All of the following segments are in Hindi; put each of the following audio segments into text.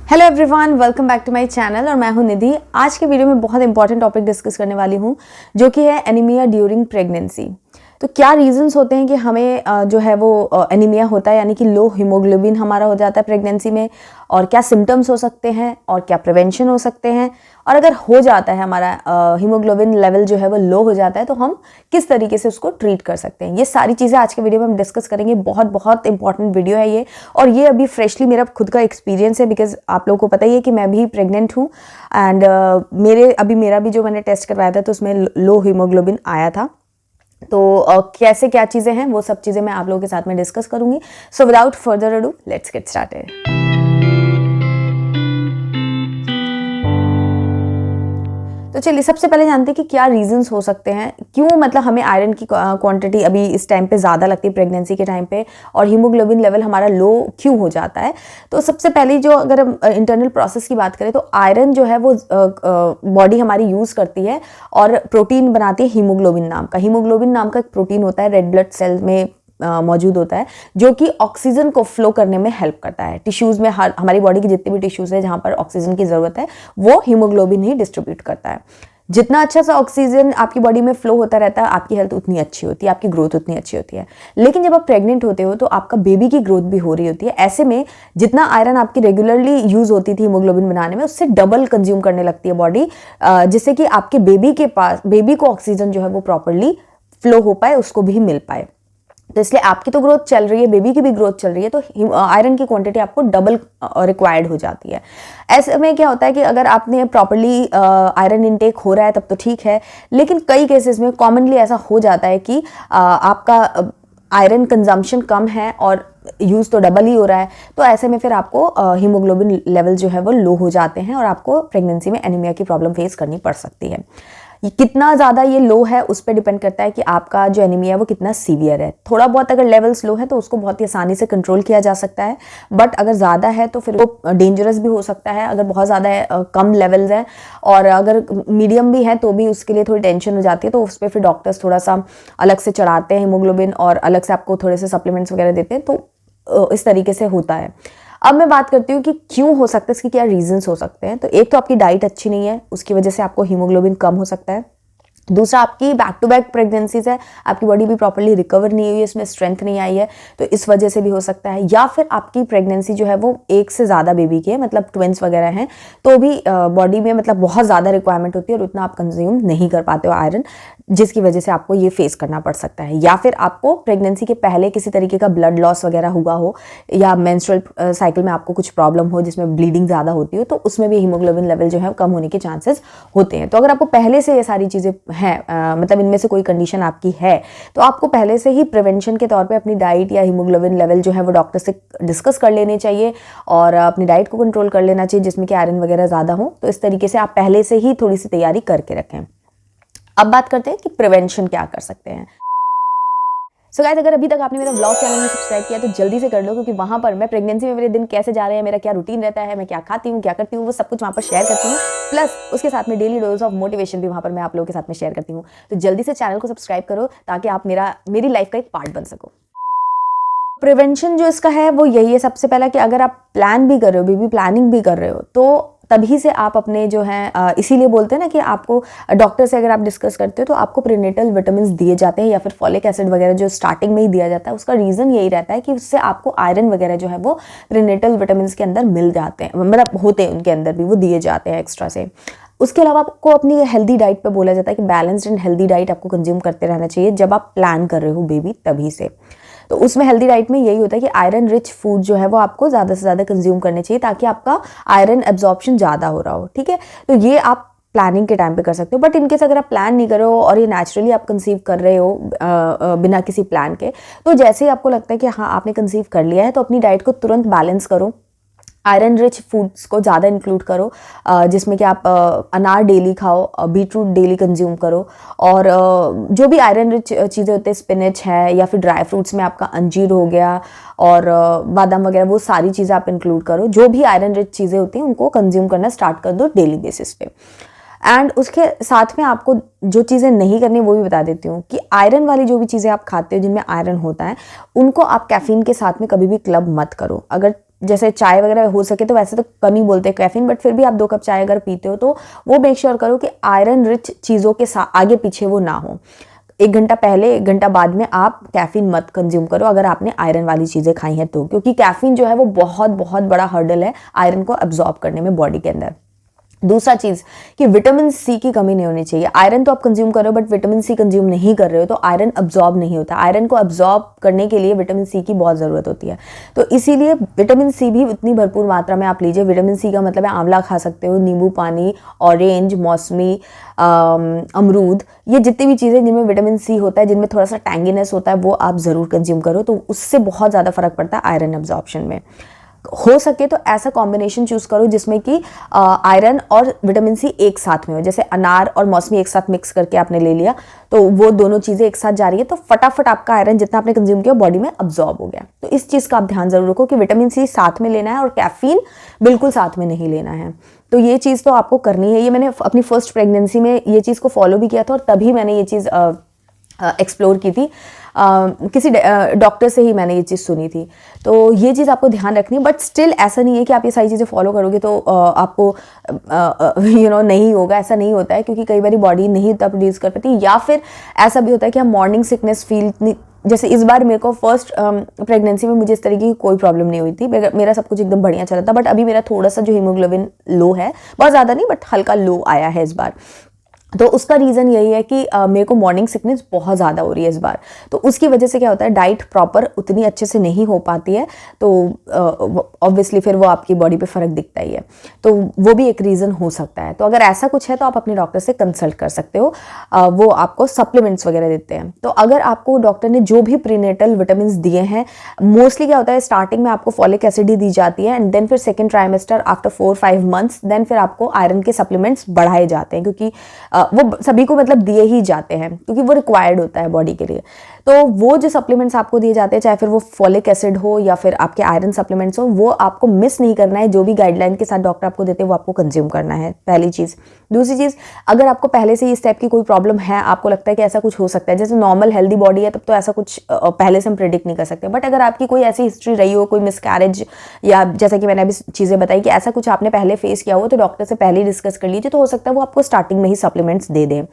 Hello everyone, welcome back to my channel और मैं हूं निधि। आज के वीडियो में बहुत इंपॉर्टेंट टॉपिक डिस्कस करने वाली हूं जो कि है एनीमिया ड्यूरिंग प्रेगनेंसी। तो क्या रीजंस होते हैं कि हमें जो है वो एनीमिया होता है, यानी कि लो हीमोग्लोबिन हमारा हो जाता है प्रेगनेंसी में, और क्या सिम्टम्स हो सकते हैं और क्या प्रिवेंशन हो सकते हैं, और अगर हो जाता है हमारा हीमोग्लोबिन लेवल जो है वो लो हो जाता है तो हम किस तरीके से उसको ट्रीट कर सकते हैं। ये सारी चीज़ें आज के वीडियो में हम डिस्कस करेंगे। बहुत बहुत इंपॉर्टेंट वीडियो है ये, और ये अभी फ्रेशली मेरा खुद का एक्सपीरियंस है, बिकॉज आप लोगों को पता ही है कि मैं भी प्रेग्नेंट हूँ एंड मेरा भी जो मैंने टेस्ट करवाया था तो उसमें लो हीमोग्लोबिन आया था। तो कैसे क्या चीज़ें हैं वो सब चीज़ें मैं आप लोगों के साथ में डिस्कस करूंगी। So without further ado let's get started. तो चलिए सबसे पहले जानते हैं कि क्या रीजंस हो सकते हैं, क्यों मतलब हमें आयरन की क्वांटिटी अभी इस टाइम पे ज़्यादा लगती है प्रेगनेंसी के टाइम पे, और हीमोग्लोबिन लेवल हमारा लो क्यों हो जाता है। तो सबसे पहले जो अगर हम इंटरनल प्रोसेस की बात करें तो आयरन जो है वो बॉडी हमारी यूज़ करती है और प्रोटीन बनाती है हीमोग्लोबिन नाम का। हीमोग्लोबिन नाम का एक प्रोटीन होता है, रेड ब्लड सेल में मौजूद होता है, जो कि ऑक्सीजन को फ्लो करने में हेल्प करता है। टिश्यूज़ में हमारी बॉडी की जितनी भी टिश्यूज़ है जहाँ पर ऑक्सीजन की ज़रूरत है वो हीमोग्लोबिन ही डिस्ट्रीब्यूट करता है। जितना अच्छा सा ऑक्सीजन आपकी बॉडी में फ्लो होता रहता है, आपकी हेल्थ उतनी अच्छी होती है, आपकी ग्रोथ उतनी अच्छी होती है। लेकिन जब आप प्रेग्नेंट होते हो तो आपका बेबी की ग्रोथ भी हो रही होती है। ऐसे में जितना आयरन आपकी रेगुलरली यूज़ होती थी हीमोग्लोबिन बनाने में, उससे डबल कंज्यूम करने लगती है बॉडी, जिससे कि आपके बेबी को ऑक्सीजन जो है वो प्रॉपरली फ्लो हो पाए, उसको भी मिल पाए। तो इसलिए आपकी तो ग्रोथ चल रही है, बेबी की भी ग्रोथ चल रही है, तो आयरन की क्वांटिटी आपको डबल रिक्वायर्ड हो जाती है। ऐसे में क्या होता है कि अगर आपने प्रॉपर्ली आयरन इनटेक हो रहा है तब तो ठीक है, लेकिन कई केसेस में कॉमनली ऐसा हो जाता है कि आपका आयरन कंजम्पशन कम है और यूज़ तो डबल ही हो रहा है। तो ऐसे में फिर आपको हीमोग्लोबिन लेवल जो है वो लो हो जाते हैं और आपको प्रेगनेंसी में एनीमिया की प्रॉब्लम फेस करनी पड़ सकती है। कितना ज़्यादा ये लो है उस पर डिपेंड करता है कि आपका जो एनीमिया है वो कितना सीवियर है। थोड़ा बहुत अगर लेवल्स लो है तो उसको बहुत ही आसानी से कंट्रोल किया जा सकता है, बट अगर ज़्यादा है तो फिर वो डेंजरस भी हो सकता है। अगर बहुत ज़्यादा कम लेवल्स हैं और अगर मीडियम भी है तो भी उसके लिए थोड़ी टेंशन हो जाती है, तो उस पर फिर डॉक्टर्स थोड़ा सा अलग से चढ़ाते हैं हीमोग्लोबिन और अलग से आपको थोड़े से सप्लीमेंट्स वगैरह देते हैं। तो इस तरीके से होता है। अब मैं बात करती हूँ कि क्यों हो सकता है, इसके क्या रीजंस हो सकते हैं। तो एक तो आपकी डाइट अच्छी नहीं है, उसकी वजह से आपको हीमोग्लोबिन कम हो सकता है। दूसरा, आपकी बैक टू बैक प्रेगनेंसीज है, आपकी बॉडी भी प्रॉपर्ली रिकवर नहीं हुई है, इसमें स्ट्रेंथ नहीं आई है, तो इस वजह से भी हो सकता है। या फिर आपकी प्रेगनेंसी जो है वो एक से ज़्यादा बेबी की है, मतलब ट्विंस वगैरह हैं, तो भी बॉडी में मतलब बहुत ज़्यादा रिक्वायरमेंट होती है और उतना आप कंज्यूम नहीं कर पाते हो आयरन, जिसकी वजह से आपको ये फेस करना पड़ सकता है। या फिर आपको प्रेगनेंसी के पहले किसी तरीके का ब्लड लॉस वगैरह हुआ हो, या मेंस्ट्रुअल साइकिल में आपको कुछ प्रॉब्लम हो जिसमें ब्लीडिंग ज़्यादा होती हो, तो उसमें भी हीमोग्लोबिन लेवल जो है कम होने के चांसेस होते हैं। तो अगर आपको पहले से ये सारी चीज़ें हैं, मतलब इनमें से कोई कंडीशन आपकी है, तो आपको पहले से ही प्रिवेंशन के तौर पे अपनी डाइट या हीमोग्लोबिन लेवल जो है वो डॉक्टर से डिस्कस कर लेने चाहिए और अपनी डाइट को कंट्रोल कर लेना चाहिए जिसमें कि आयरन वगैरह ज़्यादा हो। तो इस तरीके से आप पहले से ही थोड़ी सी तैयारी करके रखें। अब बात करते हैं कि प्रिवेंशन क्या कर सकते हैं। सो गाइस, अगर अभी तक आपने मेरा व्लॉग चैनल में सब्सक्राइब किया तो जल्दी से कर लो, क्योंकि वहाँ पर मैं प्रेगनेंसी में मेरे दिन कैसे जा रहे हैं, मेरा क्या रूटीन रहता है, मैं क्या खाती हूँ, क्या करती हूँ, वो सब कुछ वहाँ पर शेयर करती हूँ। प्लस उसके साथ में डेली डोज ऑफ मोटिवेशन भी वहाँ पर मैं आप लोगों के साथ में शेयर करती हूँ। तो जल्दी से चैनल को सब्सक्राइब करो ताकि आप मेरी लाइफ का एक पार्ट बन सको। प्रिवेंशन जो इसका है वो यही है, सबसे पहला कि अगर आप प्लान भी कर रहे हो, बेबी प्लानिंग भी कर रहे हो, तो तभी से आप अपने जो है इसीलिए बोलते हैं ना कि आपको डॉक्टर से अगर आप डिस्कस करते हो तो आपको प्रीनेटल विटामिन्स दिए जाते हैं, या फिर फॉलिक एसिड वगैरह जो स्टार्टिंग में ही दिया जाता है। उसका रीज़न यही रहता है कि उससे आपको आयरन वगैरह जो है वो प्रीनेटल विटामिन्स के अंदर मिल जाते हैं, मतलब होते हैं उनके अंदर भी, वो दिए जाते हैं एक्स्ट्रा से। उसके अलावा आपको अपनी हेल्दी डाइट पे बोला जाता है कि बैलेंस्ड एंड हेल्दी डाइट आपको कंज्यूम करते रहना चाहिए जब आप प्लान कर रहे हो बेबी, तभी से। तो उसमें हेल्दी डाइट में यही होता है कि आयरन रिच फूड जो है वो आपको ज़्यादा से ज़्यादा कंज्यूम करने चाहिए ताकि आपका आयरन एब्जॉर्प्शन ज़्यादा हो रहा हो। ठीक है, तो ये आप प्लानिंग के टाइम पे कर सकते हो। बट इनकेस अगर आप प्लान नहीं कर रहे हो और ये नेचुरली आप कंसीव कर रहे हो बिना किसी प्लान के, तो जैसे ही आपको लगता है कि हाँ आपने कंसीव कर लिया है, तो अपनी डाइट को तुरंत बैलेंस करो, आयरन रिच फूड्स को ज़्यादा इंक्लूड करो, जिसमें कि आप अनार डेली खाओ, बीटरूट डेली कंज्यूम करो, और जो भी आयरन रिच चीज़ें होते हैं, स्पिनच है या फिर ड्राई फ्रूट्स में आपका अंजीर हो गया और बादाम वगैरह, वो सारी चीज़ें आप इंक्लूड करो। जो भी आयरन रिच चीज़ें होती हैं उनको कंज्यूम करना स्टार्ट कर दो डेली बेसिस पे। एंड उसके साथ में आपको जो चीज़ें नहीं करनी वो भी बता देती हूँ कि आयरन वाली जो भी चीज़ें आप खाते हो जिनमें आयरन होता है, उनको आप कैफीन के साथ में कभी भी क्लब मत करो। अगर जैसे चाय वगैरह हो सके तो वैसे तो कम ही बोलते हैं कैफीन, बट फिर भी आप 2 कप चाय अगर पीते हो तो वो मेक श्योर करो कि आयरन रिच चीज़ों के आगे पीछे वो ना हो। 1 घंटा पहले 1 घंटा बाद में आप कैफीन मत कंज्यूम करो अगर आपने आयरन वाली चीज़ें खाई हैं तो, क्योंकि कैफीन जो है वो बहुत बहुत बड़ा हर्डल है आयरन को अब्जॉर्ब करने में बॉडी के अंदर। दूसरा चीज़ कि विटामिन सी की कमी नहीं होनी चाहिए। आयरन तो आप कंज्यूम कर रहे हो बट विटामिन सी कंज्यूम नहीं कर रहे हो तो आयरन अब्जॉर्ब नहीं होता। आयरन को अब्जॉर्ब करने के लिए विटामिन सी की बहुत ज़रूरत होती है, तो इसीलिए विटामिन सी भी उतनी भरपूर मात्रा में आप लीजिए। विटामिन सी का मतलब है आंवला खा सकते हो, नींबू पानी, ऑरेंज, मौसमी, अमरूद, ये जितनी भी चीज़ें जिनमें विटामिन सी होता है, जिनमें थोड़ा सा टैंगीनेस होता है, वो आप ज़रूर कंज्यूम करो, तो उससे बहुत ज़्यादा फर्क पड़ता है आयरन अब्जॉर्प्शन में। हो सके तो ऐसा कॉम्बिनेशन चूज करो जिसमें कि आयरन और विटामिन सी एक साथ में हो। जैसे अनार और मौसमी एक साथ मिक्स करके आपने ले लिया तो वो दोनों चीज़ें एक साथ जा रही है तो फटाफट आपका आयरन जितना आपने कंज्यूम किया बॉडी में अब्जॉर्ब हो गया। तो इस चीज़ का आप ध्यान जरूर रखो कि विटामिन सी साथ में लेना है और कैफीन बिल्कुल साथ में नहीं लेना है। तो ये चीज़ तो आपको करनी है। ये मैंने अपनी फर्स्ट प्रेगनेंसी में ये चीज़ को फॉलो भी किया था और तभी मैंने ये चीज़ एक्सप्लोर की थी। किसी डॉक्टर से ही मैंने ये चीज़ सुनी थी। तो ये चीज़ आपको ध्यान रखनी है, बट स्टिल ऐसा नहीं है कि आप ये सारी चीज़ें फॉलो करोगे तो आपको नहीं होगा। ऐसा नहीं होता है, क्योंकि कई बार बॉडी नहीं उतना प्रोड्यूस कर पाती, या फिर ऐसा भी होता है कि हम मॉर्निंग सिकनेस फील, जैसे इस बार मेरे को फर्स्ट प्रेगनेंसी में मुझे इस तरीके की कोई प्रॉब्लम नहीं हुई थी, मेरा सब कुछ एकदम बढ़िया चला था। बट अभी मेरा थोड़ा सा जो हीमोग्लोबिन लो है, बहुत ज़्यादा नहीं बट हल्का लो आया है इस बार। तो उसका रीज़न यही है कि मेरे को मॉर्निंग सिकनेस बहुत ज़्यादा हो रही है इस बार। तो उसकी वजह से क्या होता है, डाइट प्रॉपर उतनी अच्छे से नहीं हो पाती है, तो ऑब्वियसली फिर वो आपकी बॉडी पे फ़र्क दिखता ही है। तो वो भी एक रीज़न हो सकता है। तो अगर ऐसा कुछ है तो आप अपने डॉक्टर से कंसल्ट कर सकते हो। वो आपको सप्लीमेंट्स वगैरह देते हैं। तो अगर आपको डॉक्टर ने जो भी प्रीनेटल विटामिन दिए हैं, मोस्टली क्या होता है स्टार्टिंग में आपको फॉलिक एसिड ही दी जाती है, एंड देन फिर second trimester after 4-5 months then फिर आपको आयरन के सप्लीमेंट्स बढ़ाए जाते हैं, क्योंकि वो सभी को मतलब दिए ही जाते हैं क्योंकि वो रिक्वायर्ड होता है बॉडी के लिए। तो वो जो सप्लीमेंट्स आपको दिए जाते हैं, चाहे फिर वो फॉलिक एसिड हो या फिर आपके आयरन सप्लीमेंट्स हो, वो आपको मिस नहीं करना है। जो भी गाइडलाइन के साथ डॉक्टर आपको देते हैं वो आपको कंज्यूम करना है, पहली चीज़। दूसरी चीज़, अगर आपको पहले से इस टाइप की कोई प्रॉब्लम है, आपको लगता है कि ऐसा कुछ हो सकता है, जैसे नॉर्मल हेल्दी बॉडी है तब तो ऐसा कुछ पहले से हम प्रेडिक्ट नहीं कर सकते, बट अगर आपकी कोई ऐसी हिस्ट्री रही हो, कोई मिसकैरेज, या जैसा कि मैंने अभी चीज़ें बताई कि ऐसा कुछ आपने पहले फेस किया हो, तो डॉक्टर से पहले ही डिस्कस कर लीजिए। तो हो सकता है वो आपको स्टार्टिंग में ही सप्लीमेंट्स दे दें।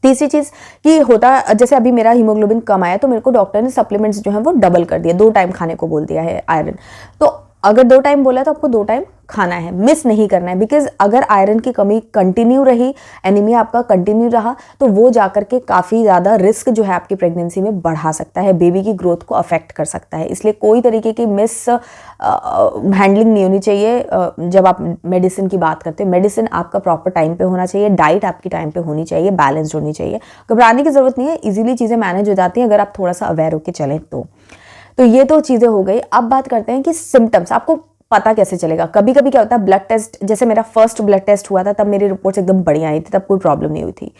तीसरी चीज़ कि होता, जैसे अभी मेरा हीमोग्लोबिन कम आया तो मेरे को डॉक्टर ने सप्लीमेंट्स जो है वो डबल कर दिया, 2 टाइम खाने को बोल दिया है आयरन। तो अगर 2 टाइम बोला तो आपको 2 टाइम खाना है, मिस नहीं करना है। बिकॉज अगर आयरन की कमी कंटिन्यू रही, एनीमिया आपका कंटिन्यू रहा, तो वो जाकर के काफ़ी ज़्यादा रिस्क जो है आपकी प्रेगनेंसी में बढ़ा सकता है, बेबी की ग्रोथ को अफेक्ट कर सकता है। इसलिए कोई तरीके की मिस हैंडलिंग नहीं होनी चाहिए जब आप मेडिसिन की बात करते हैं। मेडिसिन आपका प्रॉपर टाइम पे होना चाहिए, डाइट आपकी टाइम पे होनी चाहिए, बैलेंस्ड होनी चाहिए। घबराने की ज़रूरत नहीं है, ईजिली चीज़ें मैनेज हो जाती हैं अगर आप थोड़ा सा अवेयर होकर चलें तो ये तो चीज़ें हो गई। अब बात करते हैं कि सिम्टम्स आपको पता कैसे चलेगा। कभी कभी क्या होता है, ब्लड टेस्ट, जैसे मेरा फर्स्ट ब्लड टेस्ट हुआ था तब मेरी रिपोर्ट्स एकदम बढ़िया आई थी, तब कोई प्रॉब्लम नहीं हुई थी।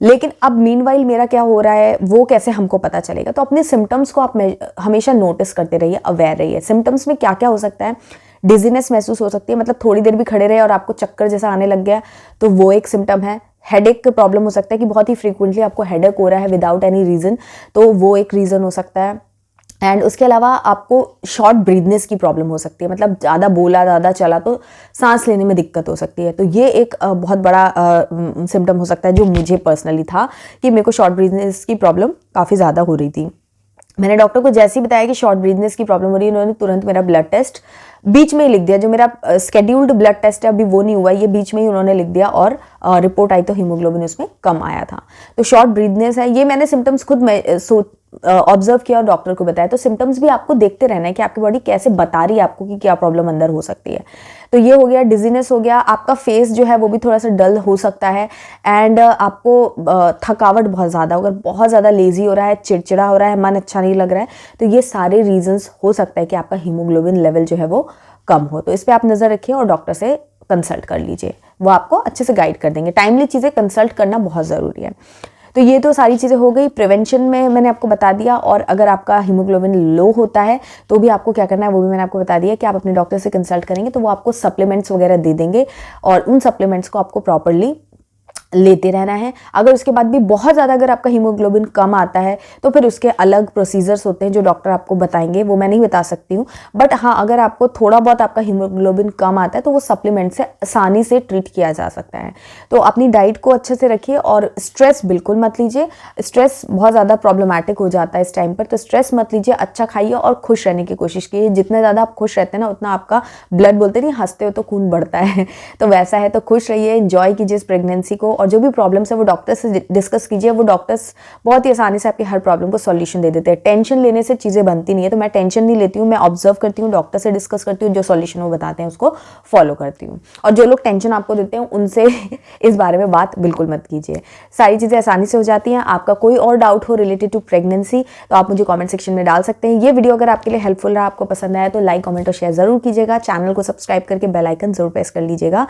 लेकिन अब मीनवाइल मेरा क्या हो रहा है वो कैसे हमको पता चलेगा। तो अपने सिम्टम्स को आप हमेशा नोटिस करते रहिए, अवेयर रहिए। सिम्टम्स में क्या क्या हो सकता है, डिजीनेस महसूस हो सकती है, मतलब थोड़ी देर भी खड़े रहे और आपको चक्कर जैसा आने लग गया, तो वो एक सिम्टम है। हेडेक का प्रॉब्लम हो सकता है कि बहुत ही फ्रीक्वेंटली आपको हेडेक हो रहा है विदाउट एनी रीज़न, तो वो एक रीज़न हो सकता है। एंड उसके अलावा आपको शॉर्ट ब्रीदनेस की प्रॉब्लम हो सकती है, मतलब ज़्यादा बोला ज़्यादा चला तो सांस लेने में दिक्कत हो सकती है। तो ये एक बहुत बड़ा सिम्टम हो सकता है जो मुझे पर्सनली था कि मेरे को शॉर्ट ब्रीदनेस की प्रॉब्लम काफ़ी ज़्यादा हो रही थी। मैंने डॉक्टर को जैसे ही बताया कि शॉर्ट ब्रीदनेस की प्रॉब्लम हो रही है, उन्होंने तुरंत मेरा ब्लड टेस्ट बीच में ही लिख दिया। जो मेरा स्केड्यूल्ड ब्लड टेस्ट है अभी वो नहीं हुआ, ये बीच में ही उन्होंने लिख दिया, और रिपोर्ट आई तो हीमोग्लोबिन उसमें कम आया था। तो शॉर्ट ब्रीदनेस है, ये मैंने सिम्टम्स खुद ऑब्जर्व किया और डॉक्टर को बताया। तो सिम्टम्स भी आपको देखते रहना है कि आपकी बॉडी कैसे बता रही है आपको कि क्या प्रॉब्लम अंदर हो सकती है। तो ये हो गया, डिजीनेस हो गया, आपका फेस जो है वो भी थोड़ा सा डल हो सकता है, एंड आपको थकावट बहुत ज़्यादा, अगर बहुत ज़्यादा लेजी हो रहा है, चिड़चिड़ा हो रहा है, मन अच्छा नहीं लग रहा है, तो ये सारे रीजंस हो सकता है कि आपका हीमोग्लोबिन लेवल जो है वो कम हो। तो इस पर आप नज़र रखिए और डॉक्टर से कंसल्ट कर लीजिए, वो आपको अच्छे से गाइड कर देंगे। टाइमली चीज़ें कंसल्ट करना बहुत ज़रूरी है। तो ये तो सारी चीज़ें हो गई। प्रिवेंशन में मैंने आपको बता दिया, और अगर आपका हीमोग्लोबिन लो होता है तो भी आपको क्या करना है वो भी मैंने आपको बता दिया कि आप अपने डॉक्टर से कंसल्ट करेंगे तो वो आपको सप्लीमेंट्स वगैरह दे देंगे, और उन सप्लीमेंट्स को आपको प्रॉपरली लेते रहना है। अगर उसके बाद भी बहुत ज़्यादा अगर आपका हीमोग्लोबिन कम आता है तो फिर उसके अलग प्रोसीजर्स होते हैं जो डॉक्टर आपको बताएंगे, वो मैं नहीं बता सकती हूँ। बट हाँ, अगर आपको थोड़ा बहुत आपका हीमोग्लोबिन कम आता है तो वो सप्लीमेंट से आसानी से ट्रीट किया जा सकता है। तो अपनी डाइट को अच्छे से रखिए और स्ट्रेस बिल्कुल मत लीजिए। स्ट्रेस बहुत ज़्यादा प्रॉब्लमैटिक हो जाता है इस टाइम पर, तो स्ट्रेस मत लीजिए, अच्छा खाइए और खुश रहने की कोशिश कीजिए। जितने ज़्यादा आप खुश रहते हैं ना, उतना आपका ब्लड, बोलते नहीं हंसते हो तो खून बढ़ता है, तो वैसा है। तो खुश रहिए, एंजॉय कीजिए इस प्रेगनेंसी को, और जो भी प्रॉब्लम्स है वो डॉक्टर से डिस्कस कीजिए। वो डॉक्टर्स बहुत ही आसानी से आपकी हर प्रॉब्लम को सॉल्यूशन दे देते हैं। टेंशन लेने से चीज़ें बनती नहीं है, तो मैं टेंशन नहीं लेती हूँ, मैं ऑब्जर्व करती हूँ, डॉक्टर से डिस्कस करती हूँ, जो सॉल्यूशन वो बताते हैं उसको फॉलो करती हूँ। और जो लोग टेंशन आपको देते हैं उनसे इस बारे में बात बिल्कुल मत कीजिए। सारी चीज़ें आसानी से हो जाती हैं। आपका कोई और डाउट हो रिलेटेड टू प्रेगनेंसी तो आप मुझे कमेंट सेक्शन में डाल सकते हैं। ये वीडियो अगर आपके लिए हेल्पफुल रहा, आपको पसंद आया, तो लाइक, कमेंट और शेयर जरूर कीजिएगा। चैनल को सब्सक्राइब करके बेल आइकन जरूर प्रेस कर लीजिएगा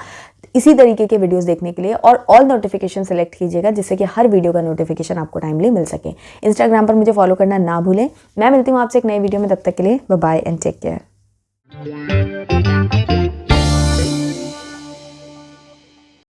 इसी तरीके के वीडियोस देखने के लिए, और ऑल नोटिफिकेशन सेलेक्ट कीजिएगा जिससे कि हर वीडियो का नोटिफिकेशन आपको टाइमली मिल सके। इंस्टाग्राम पर मुझे फॉलो करना ना भूलें। मैं मिलती हूँ आपसे एक नई वीडियो में, तब तक के लिए bye bye and take care.